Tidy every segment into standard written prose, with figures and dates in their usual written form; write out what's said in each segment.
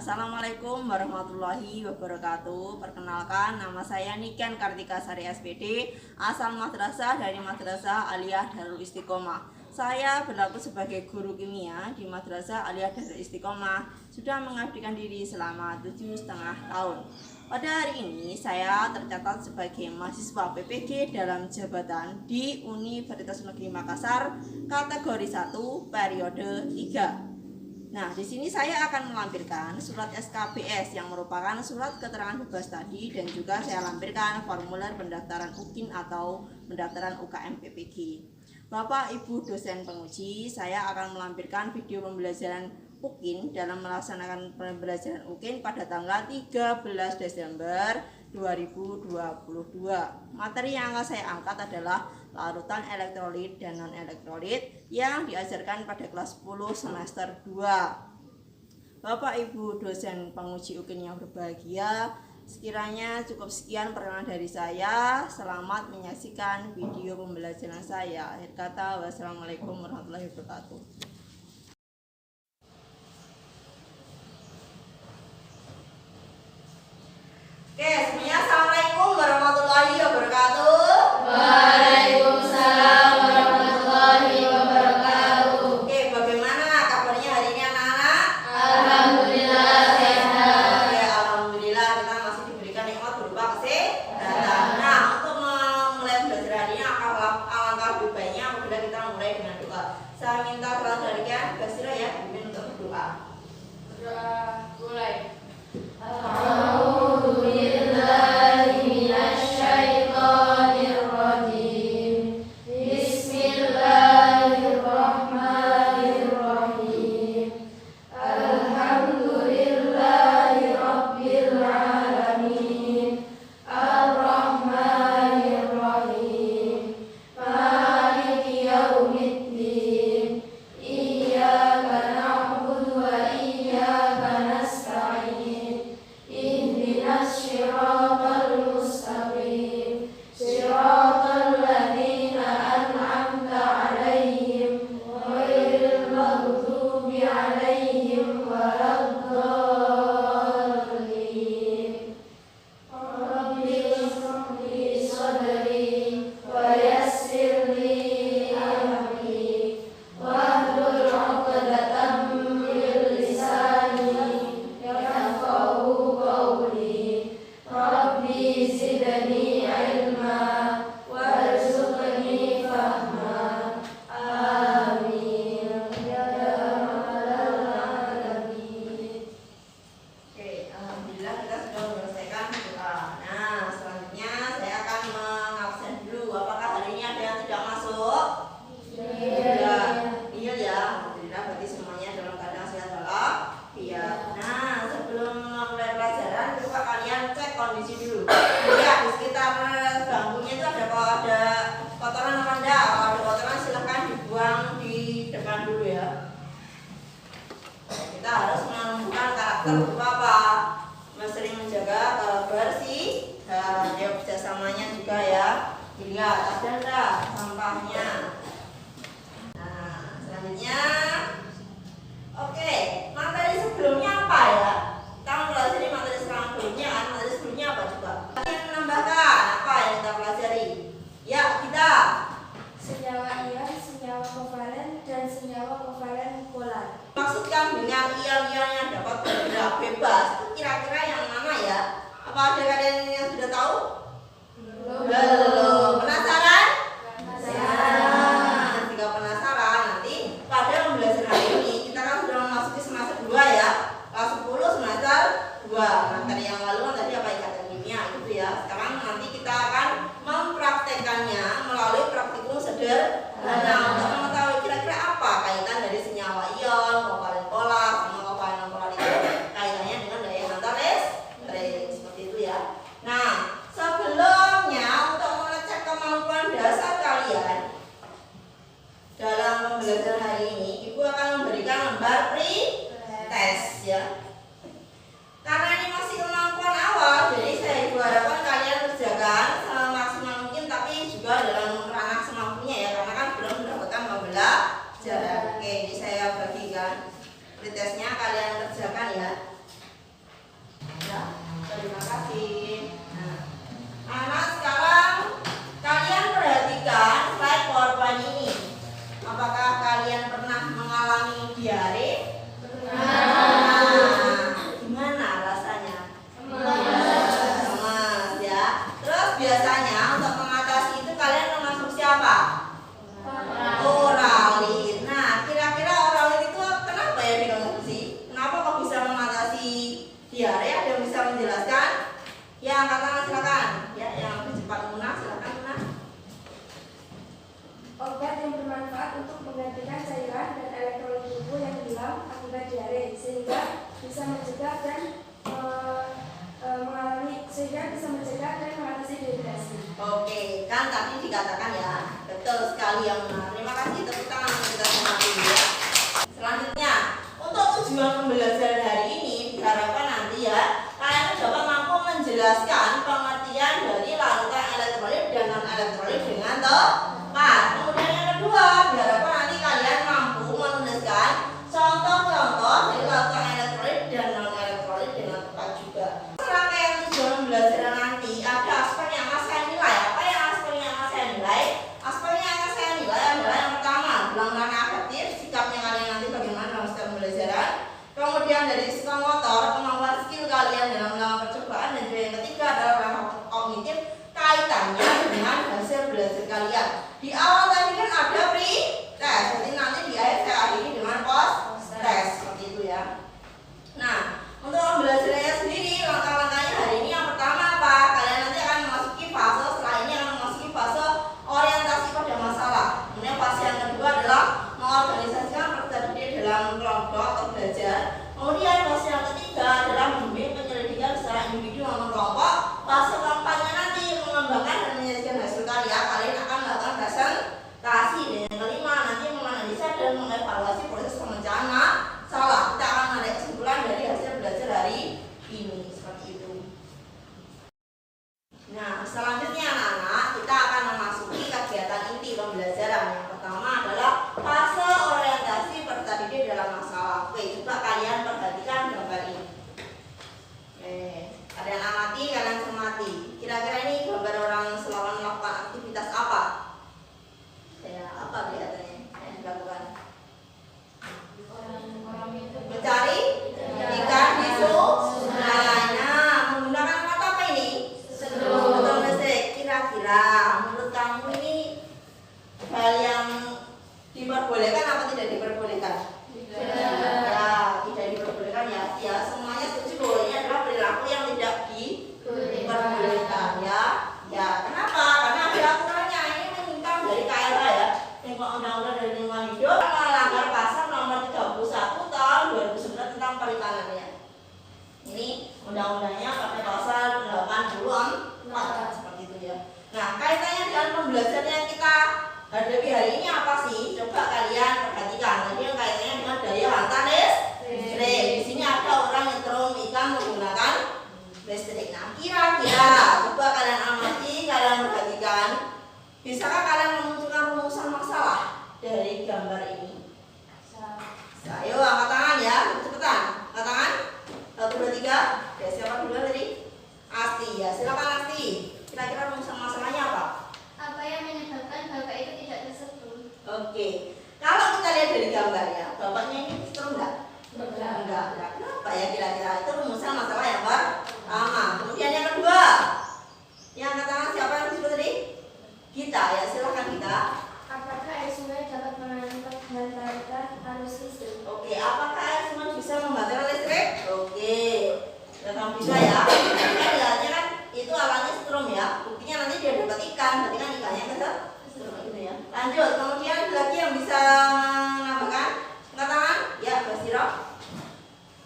Assalamualaikum warahmatullahi wabarakatuh. Perkenalkan, nama saya Niken Kartika Sari SPD, asal madrasah dari Madrasah Aliyah Darul Istiqomah. Saya berlaku sebagai guru kimia di Madrasah Aliyah Darul Istiqomah, sudah mengabdikan diri selama 7,5 tahun. Pada hari ini saya tercatat sebagai mahasiswa PPG dalam jabatan di Universitas Negeri Makassar, kategori 1 periode 3. Nah, di sini saya akan melampirkan surat SKBS yang merupakan surat keterangan bebas tadi, dan juga saya lampirkan formulir pendaftaran UKIN atau pendaftaran UKM PPG. Bapak Ibu dosen penguji, saya akan melampirkan video pembelajaran UKIN dalam melaksanakan pembelajaran UKIN pada tanggal 13 Desember 2022. Materi yang akan saya angkat adalah larutan elektrolit dan non-elektrolit yang diajarkan pada kelas 10 semester 2. Bapak Ibu dosen penguji UKIN yang berbahagia, sekiranya cukup sekian perkenalan dari saya. Selamat menyaksikan video pembelajaran saya. Akhir kata, wassalamualaikum warahmatullahi wabarakatuh. Oke, semuanya assalamualaikum warahmatullahi wabarakatuh. Waalaikumsalam warahmatullahi wabarakatuh. Oke, bagaimana kabarnya hari ini anak-anak? Alhamdulillah sehat. Oke, alhamdulillah kita masih diberikan nikmat berupa kesehatan. Nah, untuk memulai belajar hari ini alangkah lebih baiknya apabila kita mulai dengan doa. Saya minta kelas dari kalian bersilah ya, dipimpin untuk berdoa. Berdoa mulai. Kondisi dulu. Lihat di sekitar bangkunya itu ada kotoran apa enggak? Kalau ada kotoran silahkan dibuang di depan dulu ya. Kita harus menumbuhkan karakter berupa apa? Sering menjaga kebersihan. Ya, kerjasamanya juga ya. Dilihat ada enggak sampahnya. Nah, selanjutnya, oke, materi sebelumnya apa ya? Kita pelajari materi sebelumnya kan? Materi sebelumnya apa coba? Yang menambahkan apa yang kita pelajari? Ya, kita Senyawa ion, senyawa kovalen, dan senyawa kovalen polar. maksudkan dengan ion-ion yang dapat bergerak bebas, itu kira-kira yang mana ya? Apa ada kalian yang sudah tahu? Belum. Penasaran? Ya, angkat tangan silakan. Ya, yang lebih cepat Muna, silakan Muna. Obat yang bermanfaat untuk menggantikan cairan dan elektrolit tubuh yang hilang akibat diare sehingga bisa mencegah dan mengatasi dehidrasi. Oke, kan tadi dikatakan ya, betul sekali yang benar. Terima kasih, tepuk tangan untuk kita semua dulu ya. Selanjutnya, untuk tujuan pembelajaran hari ini diharapkan nanti ya kalian dapat mampu menjelaskan pengertian dari larutan elektrolit dan non elektrolit dengan tepat. Kemudian yang kedua, diharapkan nanti kalian mampu menuliskan contoh-contoh dari larutan elektrolit dan non elektrolit dengan tepat juga. Serangkaian tujuan pembelajaran nanti ada aspek yang akan saya nilai. Apa yang aspek yang akan saya nilai? Aspek yang akan saya nilai adalah yang pertama, bilangan afektif, sikapnya kalian nanti bagaimana dalam setiap pembelajaran. Kemudian dari psikomotor, kemampuan skill kalian dalam melakukan percobaan, dan juga yang ketiga adalah ranah kognitif, kaitannya dengan hasil belajar kalian. Di awal tadi kan ada pre-test, jadi nanti di akhir saya akhiri dengan post-test seperti itu ya. Nah, untuk pembelajarannya sendiri, langkah-langkahnya hari ini yang pertama apa? Kalian nanti akan memasuki fase, setelah ini akan memasuki fase orientasi pada masalah. Kemudian fase yang kedua adalah mengorganisasikan peserta didik dalam kelompok atau belajar. Kemudian fase yang ketiga adalah membimbing penyelidikan secara individu maupun kelompok. Fase keempatnya nanti mengembangkan dan menyajikan hasil karya. Kalian akan melakukan presentasi. Dan yang kelima nanti menganalisa dan mengevaluasi proses pemecahan masalah. Kita akan menarik kesimpulan dari hasil belajar hari ini seperti itu. Nah, selanjutnya anak-anak, kita akan memasuki kegiatan inti pembelajaran. Yang pertama adalah fase orientasi peserta didik dalam masalah. Oke, coba kalian perhatikan gambar ini. Kalian amati, kalian cermati. Kira-kira ini gambar orang yang selalu melakukan aktivitas apa? Ya, apa kelihatannya yang dilakukan? Mencari ikan di sungai. Nah, menggunakan alat apa ini? Motor listrik. Kira-kira menurut kamu ini hal yang diperbolehkan apa tidak diperbolehkan? Ya, tidak diperbolehkan ya. Ya, semuanya setuju bahwa ini adalah perilaku yang tidak diperbolehkan ya. Ya, kenapa? Karena ada aturannya. Ini menyimpang dari KLH ya. Undang-Undang dari Lingkungan Hidup melanggar pasal nomor 31 tahun 2009 tentang perikanan ya. Ini undang-undangnya pakai pasal 84 seperti itu ya. Nah, kaitannya dengan pembelajaran yang kita hadapi hari ini apa sih? Coba kalian perhatikan. Tadi yang kaitannya dengan daya hantar listrik. Di sini ada orang yang nyetrum ikan menggunakan listrik. Nah, kira-kira coba kalian amati, kalian perhatikan. Bisakah kalian memunculkan rumusan masalah dari gambar ini? Ayo angkat tangan ya, cepetan. Angkat tangan. 1, 2, 3. Ya, siapa duluan tadi? Asti ya, silakan Asti. Kira-kira rumusan masalahnya apa? Apa yang menyebabkan bapak itu tidak tersetrum? Oke, kalau kita lihat dari gambarnya, bapaknya ini tersetrum enggak? Enggak. Nah, kenapa ya kira-kira? Itu rumusan masalah yang pertama. Kemudian yang kedua, yang angkat tangan siapa yang disebut tadi? Kita ya, silakan kita. Apakah air sungai dapat menghantarkan arus listrik? Oke, apakah air sungai bisa membatalkan listrik? Oke, datang bisa ya. Kita lihatnya kan itu alatnya setrum ya. Buktinya nanti dia dapat ikan, berarti kan ikannya kesetrum gitu ya. Lanjut, kemudian ada lagi yang bisa menambahkan? Angkat tangan? Ya, Basiro.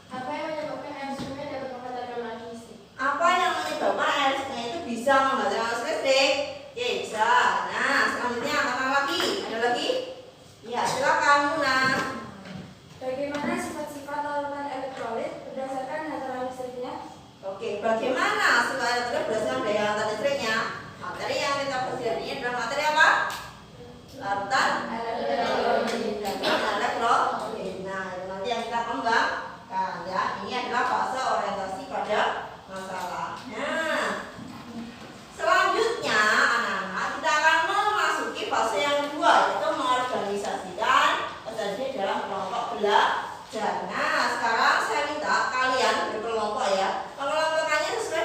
Apa yang menyebabkan air sungai dapat menghantarkan arus listrik? Apa yang menyebabkan air sungai itu bisa membatalkan arus listrik? Oke, bisa. Nah, selanjutnya angkat lagi. Ada lagi? Ya, silakan Muna. Bagaimana sifat-sifat larutan elektrolit berdasarkan hantaran listriknya? Oke, bagaimana sifat elektrolit berdasarkan daya hantar listriknya? Materi yang kita pelajari ini adalah materi apa? Larutan elektrolit. Nah, itu nanti yang kita kembangkan ya. Ini adalah fase orientasi pada masalah. Nah, selanjutnya anak-anak kita akan memasuki fase yang kedua, yaitu mengorganisasikan peserta dalam kelompok belajar. Nah, sekarang saya minta kalian berkelompok ya. Pengelompokannya sesuai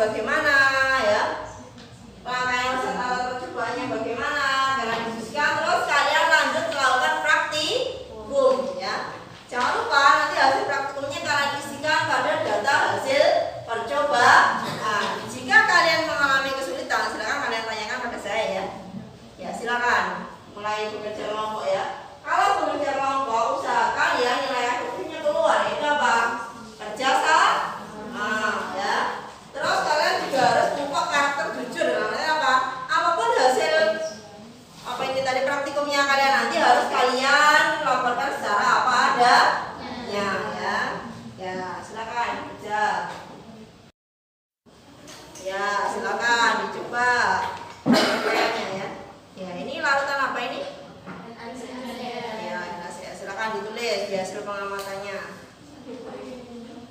bagaimana ya? Rangkaian alat percobaannya bagaimana? Kalian diskusikan, terus kalian lanjut melakukan praktikum ya. Jangan lupa nanti hasil praktikumnya kalian isikan pada data hasil percobaan. Jika kalian mengalami kesulitan, silakan kalian tanyakan pada saya ya. Ya silakan mulai bekerja kelompok ya. Kalau bekerja kelompok, usahakan ya nilai efektifnya keluar. Itu apa? Kerja ya. Terus kalian juga harus memupuk karakter jujur. Namanya apa? Apapun hasil apa ini tadi praktikumnya kalian nanti harus kalian laporkan secara apa adanya ya. Ya silakan kerja. Ya silakan dicoba. Kayaknya ya. Ya ini larutan apa ini? Ya NaCl. Silakan ditulis di hasil pengamatannya.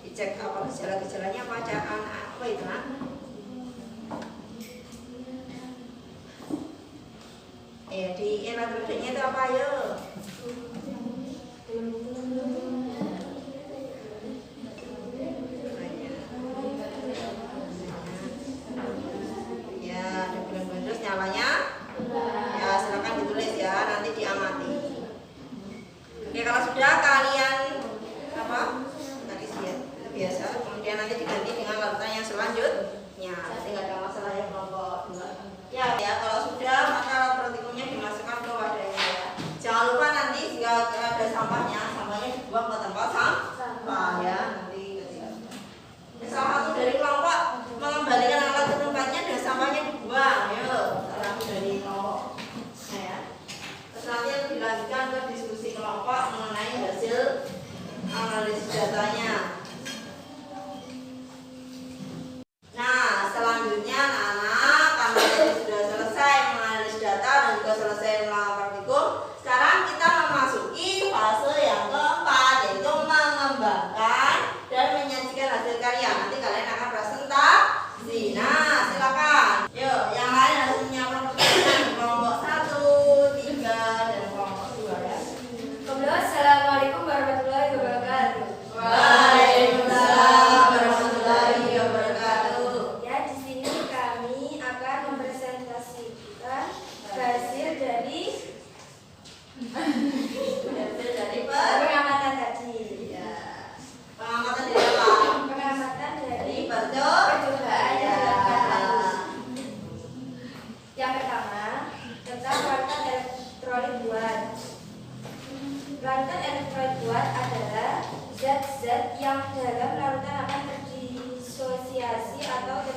Dicek apa gejala-gejalanya apa itu nak? Di nitrogennya itu apa ayo? Ya ada bulan-bulan terus nyalanya? Ya silakan ditulis ya, nanti diamati. Oke kalau sudah kalian apa? Tadi sih ya, itu biasa. Kemudian nanti diganti dengan larutan yang selanjutnya. Jadi nggak ada masalah ya kelompok 2. Ya kalau sudah maka alat praktikumnya dimasukkan ke wadahnya ya. Jangan lupa nanti jika ada sampahnya dibuang ke tempat sampah ya nanti ketika. Salah satu dari kelompok mengembalikan alat ke tempatnya dan sampahnya dibuang. Yuk, salah satu dari kelompok. Ya. Terus nanti dilanjutkan ke diskusi kelompok mengenai hasil analisis datanya. Nah, selanjutnya anak-anak karena tadi sudah selesai menganalisis data dan juga selesai melakukan praktikum, sekarang kita memasuki fase yang keempat, yaitu mengembangkan dan menyajikan hasil karya. Nanti kalian akan presentasi. Nah, silakan. Yuk, yang lain harus menyiapkan pertanyaan kelompok 1, 3, dan kelompok 2 ya. Assalamualaikum warahmatullahi wabarakatuh. Waalaikumsalam warahmatullahi wabarakatuh. Ya, di sini kami akan mempresentasikan hasil dari pengamatan tadi. Ya. Pengamatan dari apa? Pengamatan dari percobaan yang dilakukan. Yang pertama tentang larutan elektrolit buat. Larutan elektrolit buat adalah zat-zat yang dalam larutan akan terdisosiasi atau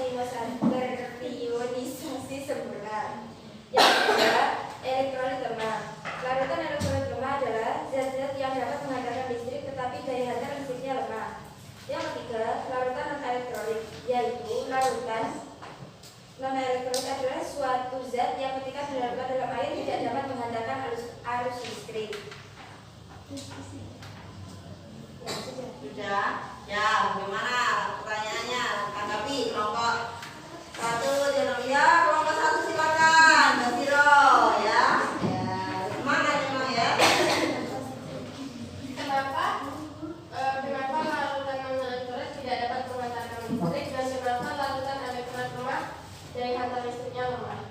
terionisasi sempurna. Yang kedua, elektrolit lemah. Larutan elektrolit lemah adalah zat-zat yang dapat menghantarkan listrik tetapi daya hantar listriknya lemah. Yang ketiga, larutan non-elektrolit, yaitu larutan non-elektrolit adalah suatu zat yang ketika dilarutkan dalam air tidak dapat menghantarkan arus listrik. Sudah? Ya, bagaimana pertanyaannya? Tanggapi kelompok 1 jangan ya, kelompok 1 silakan. Basiro ya. Ya, semangat memang ya. Kenapa larutan non-elektrolit tidak dapat menghantarkan listrik dan kenapa larutan elektrolit lemah daya hantar listriknya lemah?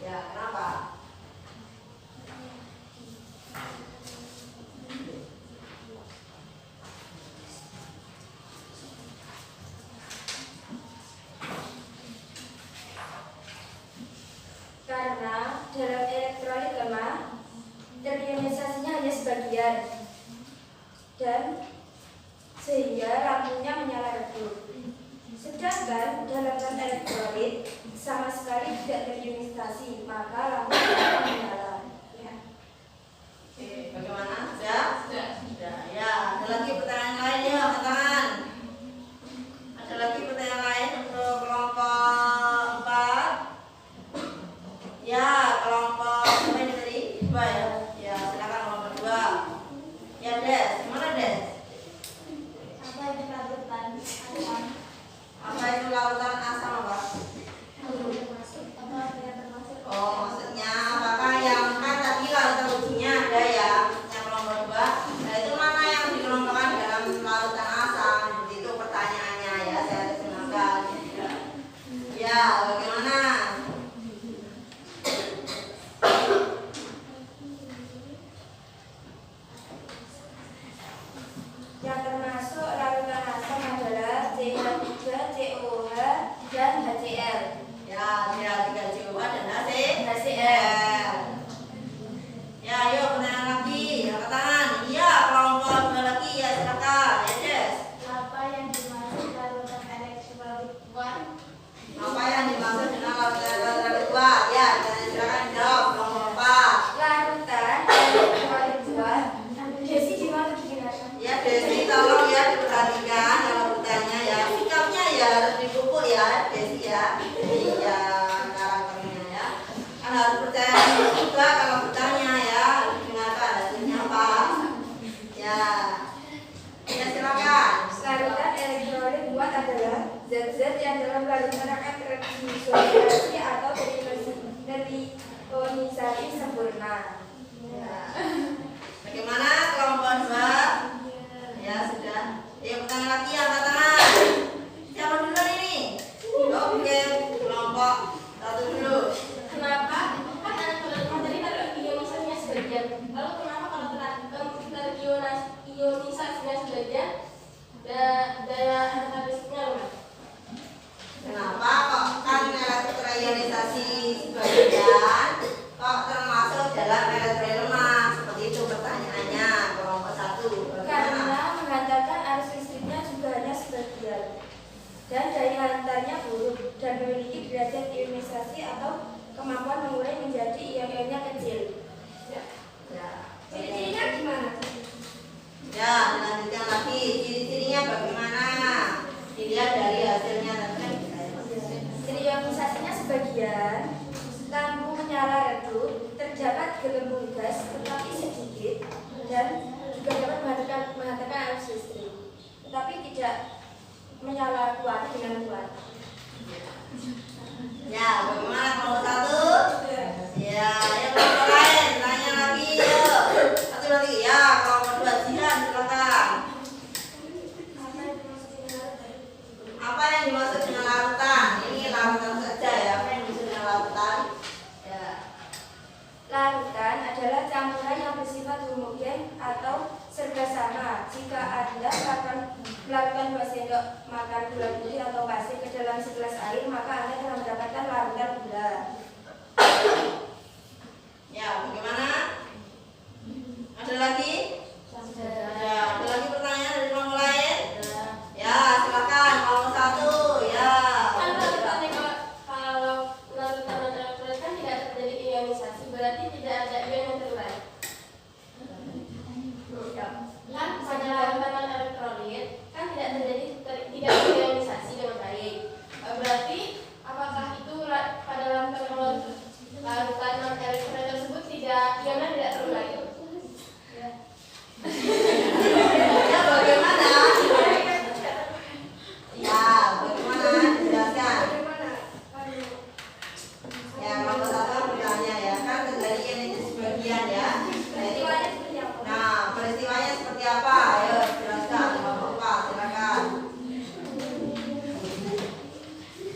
Ya, kenapa? Karena dalam elektrolit lemah terionisasinya hanya sebagian dan sehingga lampunya menyala redup. Sedangkan dalam non-elektrolit sama sekali tidak terionisasi, maka lampunya akan menyala. Ya. Oke, bagaimana? Sudah? Sudah. Ya, ada lagi pertanyaan lain ya, angkat tangan. Ada lagi pertanyaan lain untuk kelompok 4? Ya, kelompok apa ini tadi? 2 ya? Ya, silakan kelompok 2. Ya, Des. Gimana, Des? Apa itu larutan asam? Apa itu larutan asam apa? Apa yang termasuk? Oh, maksudnya keempat adalah zat-zat yang dalam larutan akan terdisolidasi atau terionisasi sempurna. Bagaimana kelompok 2? Ya sudah. Yang pertanyaan lagi angkat tangan. Siapa dulu ini? Oke, kelompok 1 dulu. Kenapa? Kan elektrolit materi terionisasinya sebagian. Lalu kenapa kalau terionisasinya sebagian, daya hantar listriknya lemah? Kenapa kok kan terionisasi sebagian kok termasuk dalam elektrolit lemah? Seperti itu pertanyaannya kelompok 1. Karena menghantarkan arus listriknya juga hanya sebagian dan daya hantarnya buruk dan memiliki derajat ionisasi atau kemampuan mengurai menjadi ion-ionnya kecil. Ya. Ciri-cirinya gimana? Ya, dilanjutkan lagi. Ciri-cirinya bagaimana? Dilihat dari hasilnya nanti. Ionisasinya sebagian, lampu menyala redup, terdapat gelembung gas tetapi sedikit dan juga dapat menghantarkan arus listrik, tetapi tidak menyala kuat dengan kuat. Ya, bagaimana kelompok 1? Ya, yang kelompok lain tanya lagi. Yuk. Satu lagi. Ya, kelompok 2 Jihan silakan. Apa yang dimaksud dengan larutan? Ini larutan saja ya. Apa yang dimaksud dengan larutan? Ya. Larutan adalah campuran yang bersifat homogen atau serba sama. Jika Anda akan melakukan 2 sendok makan gula putih atau pasir ke dalam segelas air, maka Anda akan mendapatkan larutan gula. Ya, bagaimana? Ada lagi? Ya, ada lagi pertanyaan dari kelompok lain? Ya, silakan kelompok 1. Ya. Kan kalau larutan elektrolit kan tidak terjadi ionisasi, berarti tidak ada ion yang terurai. Kan pada larutan elektrolit kan tidak tidak ionisasi dengan baik. Berarti apakah itu pada larutan elektrolit tersebut ionnya tidak terurai? Ya, bagaimana? Ya, bagaimana? Jelaskan. Ya, kelompok 1 bertanya ya, kan terjadi ini sebagian ya. Nah, peristiwanya seperti apa? Ayo jelaskan. Kelompok 4, silakan.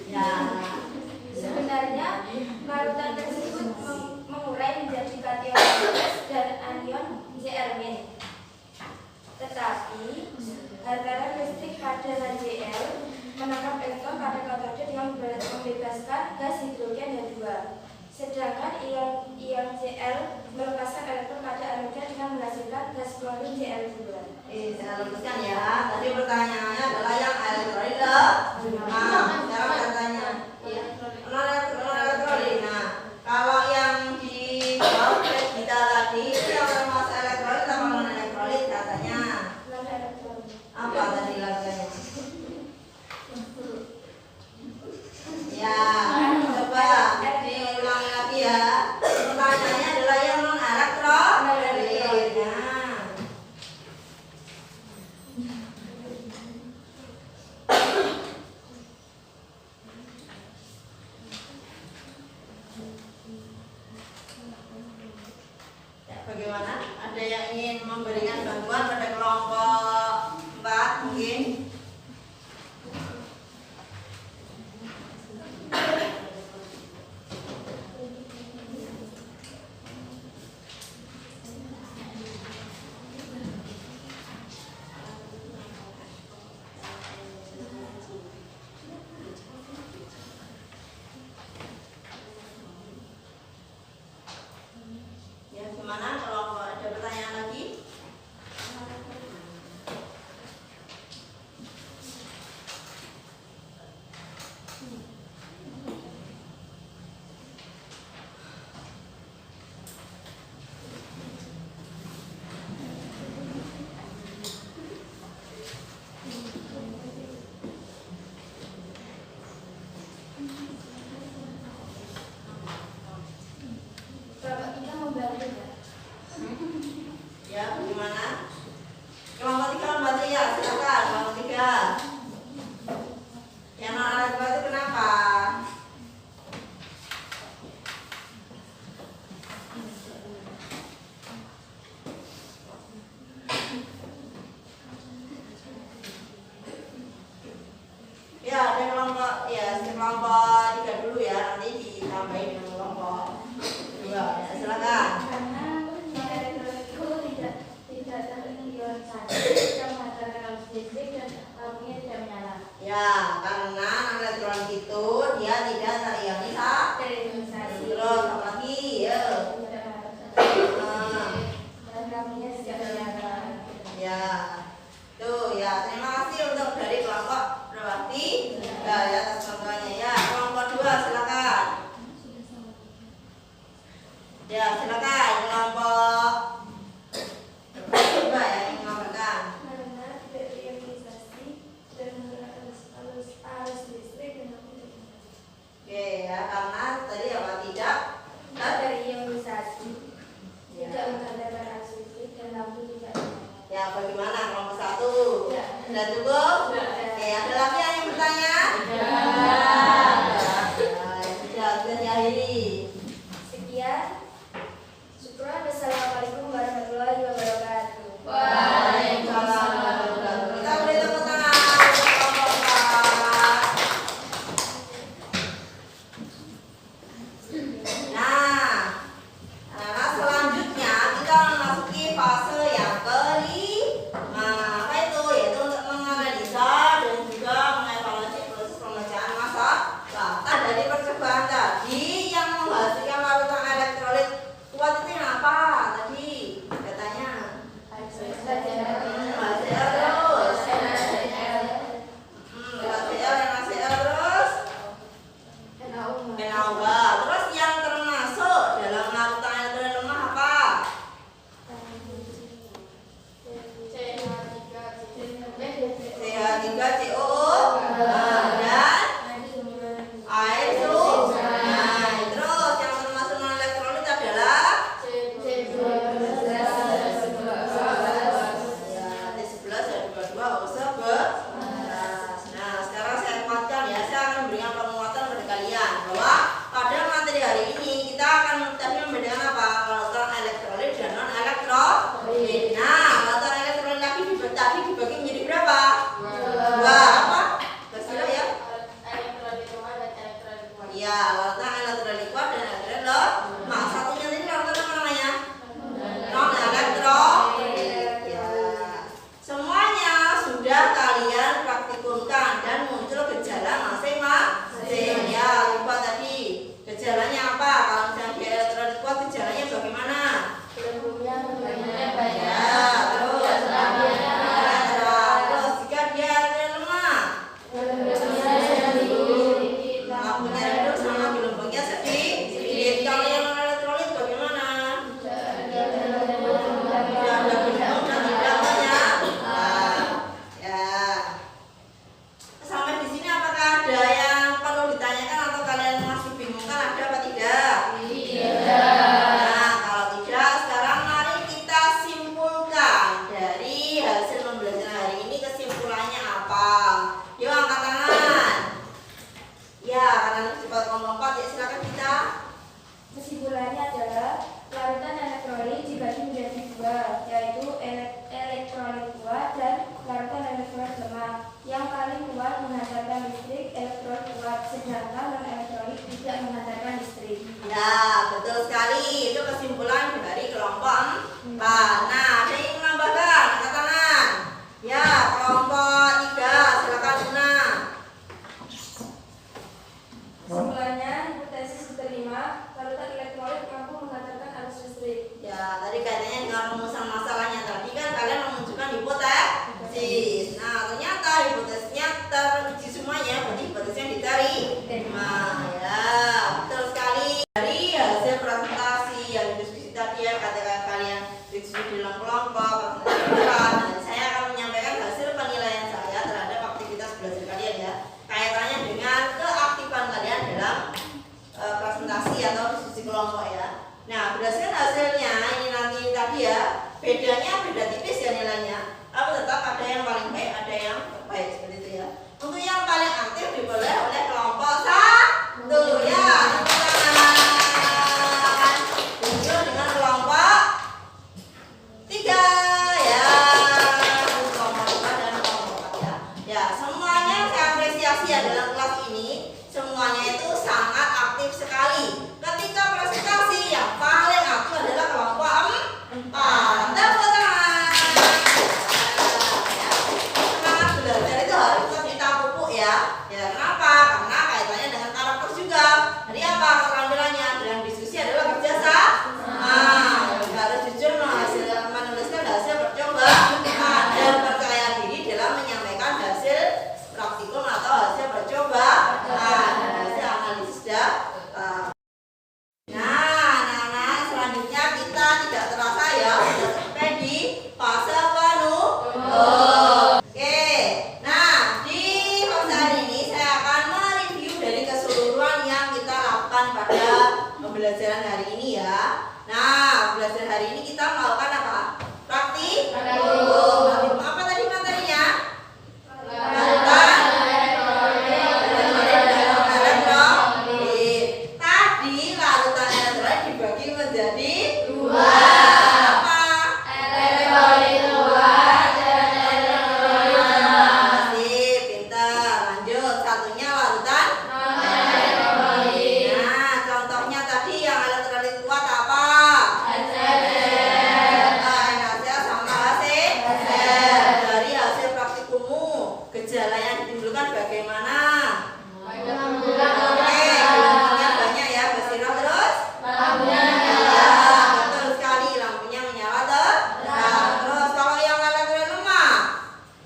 Ya. Sebenarnya larutan tersebut mengurai menjadi kation gas dan anion Cl-. Tetapi hantaran listrik pada HCl menangkap elektron pada katode dengan membebaskan gas hidrogen yang 2. Sedangkan ion Cl melepaskan elektron pada anoda dengan menghasilkan gas klorin Cl2. Saya luruskan ya. Tadi pertanyaannya adalah yang elektrolit. Nah, sekarang saya tanya. Non-elektrolit. Nah, kalau yang di bawah kita tadi itu yang termasuk elektrolit atau non-elektrolit katanya? Apa tadi lagunya? Ya, coba diulangi lagi ya. Pertanyaannya adalah yang non-elektrolit. Nah. Ya, bagaimana? Ada yang ingin memberikan bantuan pada kelompok 4 mungkin? Ya, gimana kalau ada pertanyaan lagi? kelompok 3 dulu ya, nanti ditambahin dengan kelompok 2 ya, silakan. Karena elektronik itu tidak terionisansi, tidak menghasilkan arus listrik dan lampunya tidak menyala. Ya, karena elektronik itu dia tidak terioninisasi. Terus apa lagi? Ya. Dan lampunya tidak menyala. Ya. Tuh ya, terima kasih untuk dari kelompok berapa? 3 ya atas contohnya ya. Kelompok 2 silakan. Ya, silakan kelompok 2 ya yang mengamalkan. Karena tidak terioninisasi dan arus listrik dan lampu tidak menyala. Oke ya, karena tadi apa tidak? Terioninisasi, tidak menghasilkan arus listrik dan lampu tidak menyala. Ya, bagaimana kelompok 1? Ya. Sudah cukup? Ya. Oke, ada lagi yang bertanya? Ya, sudah diakhiri. Sekian. Syukur. Wassalamualaikum warahmatullahi wabarakatuh. Waalaikumsalam warahmatullahi wabarakatuh. Kita beri tepuk tangan untuk kelompok 4. Nah, anak-anak selanjutnya kita memasuki fase yang kelima. Apa itu? Yaitu untuk menganalisa dan juga mengevaluasi proses pembacaan masalah. Dari percobaan tadi yang menghasilkan larutan elektrolit kuat itu yang apa tadi? Katanya HCl terus NaCl terus NaOH. Terus yang termasuk dalam larutan elektrolit lemah apa? CH3COO dan air terus. Nah, terus yang termasuk non elektrolit adalah ya, T11 dan 22 O11. Nah, sekarang saya kuatkan ya, saya akan memberikan penguatan kepada kalian bahwa pada materi hari ini kita akan membedakan apa? Larutan elektrolit dan non elektrolit. Nah, larutan elektrolit tadi dibagi menjadi berapa? 2 apa? Kasih ya. Iya, larutan elektrolit kuat dan elektrolit lemah. Satunya ini larutan apa namanya? Non elektrolit. Ya. Semuanya sudah kalian praktikumkan dan muncul gejala masing-masing. Ya, lupa tadi. Gejalanya apa? Kalau misalnya di elektrolit kuat gejalanya bagaimana? Ya, terus jika dia elektrolit lemah, lampunya redup sama gelombangnya sedikit. Kalau yang non elektrolit bagaimana? Tidak ada gelombang dan tidak banyak. Ya. Sampai di sini apakah ada yang perlu ditanyakan atau kalian masih bingungkan ada apa tidak? Nah, kalau tidak, sekarang mari kita simpulkan dari hasil pembelajaran hari ini. Kesimpulannya apa? Yuk angkat tangan. Ya, karena cepat ngomong 4 ya, silakan kita. Kesimpulannya adalah larutan elektrolit dibagi menjadi 2, yaitu elektrolit kuat dan larutan elektrolit lemah. Yang paling kuat menghantarkan listrik elektrolit kuat, sedangkan non elektrolit tidak menghantarkan listrik. Ya, betul sekali. Itu kesimpulan dari kelompok 4. Nah, ada yang ingin menambahkan? Angkat tangan. Ya, kelompok 3, silakan Luna. Kesimpulannya, hipotesis diterima, larutan elektrolit mampu menghantarkan arus listrik. Ya, tadi kaitannya dengan rumusan masalahnya tadi kan kalian menunjukkan hipotesis. Nah, ternyata hipotesisnya teruji semuanya, berarti hipotesisnya diterima. Ya, betul sekali. Dari hasil presentasi yang diskusi tadi ya, katakan kalian diskusi dalam kelompok, nah, saya akan menyampaikan hasil penilaian saya terhadap aktivitas belajar kalian ya. Kaitannya dengan keaktifan kalian dalam presentasi atau diskusi kelompok ya. Nah, berdasarkan hasilnya ini nanti tadi ya, bedanya beda tipis ya nilainya. Tapi tetap ada yang paling baik, ada yang terbaik seperti itu ya. Untuk yang paling aktif diperoleh oleh kelompok 1 ya. Tepuk tangan. Muncul dengan kelompok 3 ya. Kelompok 5 dan kelompok 4 ya. Ya, semuanya saya apresiasi ya dalam kelas ini. Semua aktif sekali. Ketika presentasi yang paling aktif adalah kelompok 4. Tepuk tangan. Semangat belajar itu harus tetap kita pupuk ya. Ya kenapa? Karena kaitannya dengan karakter juga. Jadi apa keterampilannya? Dalam diskusi adalah kerja sama. Harus jujur menuliskan hasil percoba dan percaya diri dalam menyampaikan hasil praktikum atau hasil percoba dan hasil analisis data. Nah, selanjutnya kita tidak terasa ya sudah sampai di fase penuh. Oke, nah di fase hari ini saya akan mereview dari keseluruhan yang kita lakukan pada pembelajaran hari ini ya. Nah, pembelajaran hari ini kita melakukan apa? Praktik. Apa tadi materinya? Larutan elektrolit. Tadi larutan elektrolit dibagi menjadi 2. Apa? Elektrolit luar dan elektrolit dalam. Sip, pintar. Lanjut, satunya larutan Non-elektrolit. Nah, contohnya tadi yang elektrolit kuat apa? NaCl sama HCl. Dari hasil praktikummu, gejala yang ditimbulkan bagaimana? Oke, lampunya banyak ya, bersirah terus. Ya, betul sekali, lampunya menyala terang. Terus kalau yang elektrolit lemah,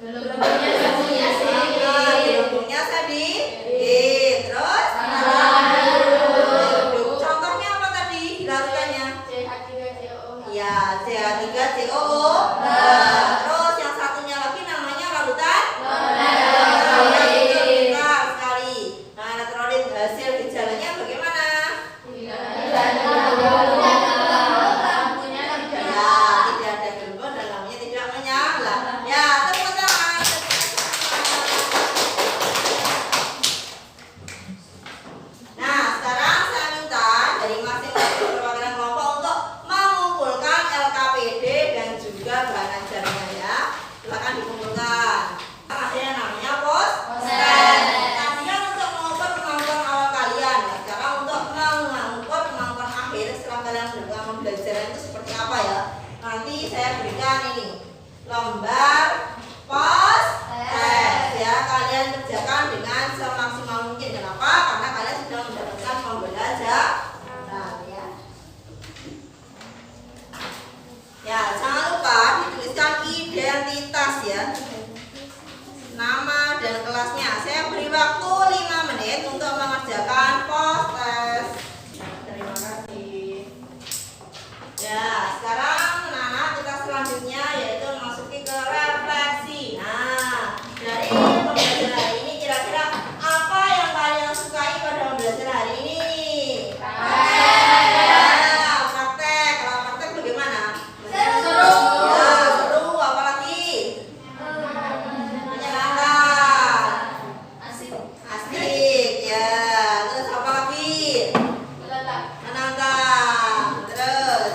gelembungnya sedikit. Terus redup. Contohnya apa tadi di larutannya? Ya, CH3COO. Terus yang satunya lagi namanya larutan pintar sekali. Nah, elektrolit hasil gejalanya bagaimana? Ya, tidak ada gelembung dan lampunya tidak menyala. Ya, tepuk tangan. Nah, sekarang saya minta dari masing-masing perwakilan kelompok untuk mengumpulkan LKPD dan juga bahan ajarnya ya. Silakan dikumpulkan. Ada yang namanya poster. Tadi kan untuk mengukur kemampuan awal kalian. Nah, sekarang untuk mengukur kemampuan akhir setelah kalian melakukan pembelajaran itu seperti apa ya? Nanti saya berikan ini lembar poster ya. Kalian kerjakan dengan semaksimal mungkin. Kenapa? Karena kalian sudah mendapatkan pembelajaran ya. Ya, jangan lupa dituliskan identitas ya. Nama dan kelasnya. Saya beri waktu 5 menit untuk mengerjakan poster. Terima kasih. Ya, sekarang anak-anak kita selanjutnya yaitu memasuki ke refleksi. Nah, dari pembelajaran hari ini kira-kira apa yang kalian sukai pada pembelajaran hari ini? Praktek. Kalau praktek bagaimana? Seru. Ya, seru. Apalagi? Menyenangkan. Asik. Ya. Terus apa lagi? Menantang. Terus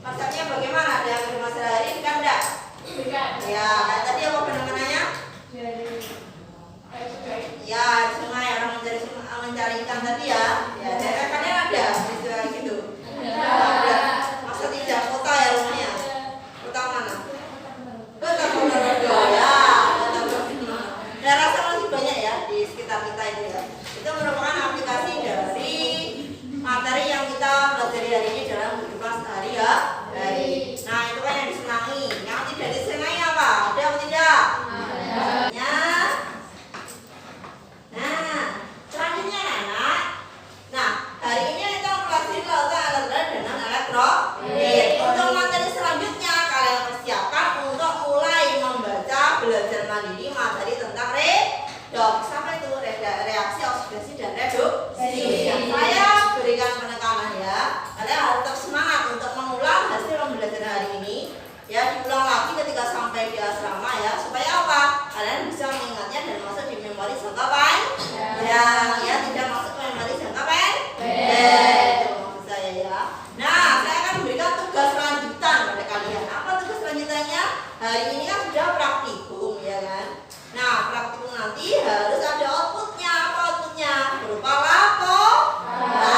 konsepnya bagaimana? Ada yang bermasalah hari ini kan enggak? Ya, kayak tadi apa penanganannya? Ya, sungai orang mencari ikan tadi ya. Ya, daerahnya ada istilah gitu. Ada. Masa tidak kota ya rumahnya? Kota mana? Kota Ponorogo ya. Ya, rasa masih banyak ya di sekitar kita itu ya. Itu merupakan aplikasi dari materi yang kita pelajari hari ini dalam kehidupan sehari-hari. Nah, itu kan yang disenangi. Yang tidak disenangi apa? Ada atau tidak? Ya. Nah, selanjutnya anak. Nah, hari ini kita mempelajari lautan elektrolit dan non-elektrolit. Untuk materi selanjutnya kalian persiapkan untuk mulai membaca belajar mandiri materi tentang redoks. Sampai itu reaksi oksidasi dan reduksi. Yang saya berikan penekanan ya. Kalian harus tetap semangat untuk mengulang hasil pembelajaran hari ini. Ya, diulang lagi ketika sampai di asrama ya. Supaya apa? Kalian bisa mengingatnya dan masuk di memori jangka panjang. Ya, tidak masuk ke memori jangka pendek. Itu maksud saya ya. Nah, saya akan memberikan tugas lanjutan pada kalian. Apa tugas lanjutannya? Hari ini kan sudah praktikum ya kan. Nah, praktikum nanti harus ada outputnya. Apa outputnya? Berupa laporan.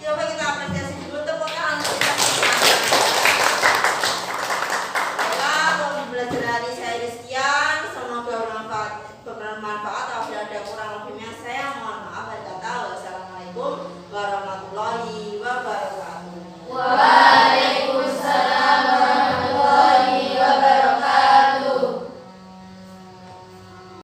Coba kita